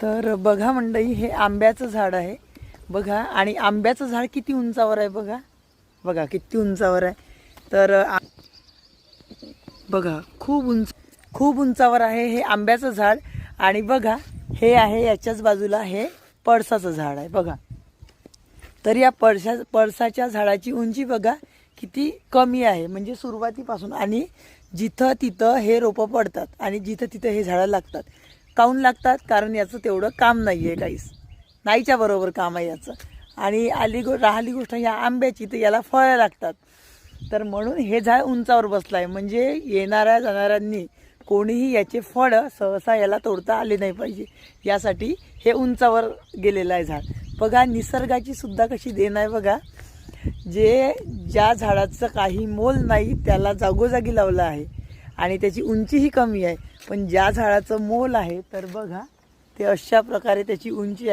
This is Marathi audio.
तर बघा मंडळी, हे आंब्याचं झाड आहे बघा. आणि आंब्याचं झाड किती उंचावर आहे बघा. बघा किती उंचावर आहे. तर बघा खूप उंचावर आहे हे आंब्याचं झाड. आणि बघा हे आहे याच्याच बाजूला हे पळसाचं झाड आहे बघा. तर या पळसाच्या झाडाची उंची बघा किती कमी आहे, म्हणजे सुरुवातीपासून. आणि जिथं तिथं हे रोपं पडतात आणि जिथं तिथं हे झाडं लागतात. काऊन लागतात? कारण याचं तेवढं काम नाही आहे, काहीच नाहीच्या बरोबर काम आहे याचं. आणि राहिली गोष्ट या आंब्याची, तर याला फळं लागतात. तर म्हणून हे झाड उंचावर बसलं आहे, म्हणजे येणाऱ्या जाणाऱ्यांनी कोणीही याचे फळं सहसा याला तोडता आले नाही पाहिजे, यासाठी हे उंचावर गेलेलं आहे झाड. बघा निसर्गाची सुद्धा कशी देण आहे बघा. ज्या झाडाचं काही मोल नाही त्याला जागोजागी लावलं आहे आणि त्याची उंचीही कमी आहे. पण ज्या झाडाचं मोल आहे तर बघा ते अशा प्रकारे त्याची उंची आहे.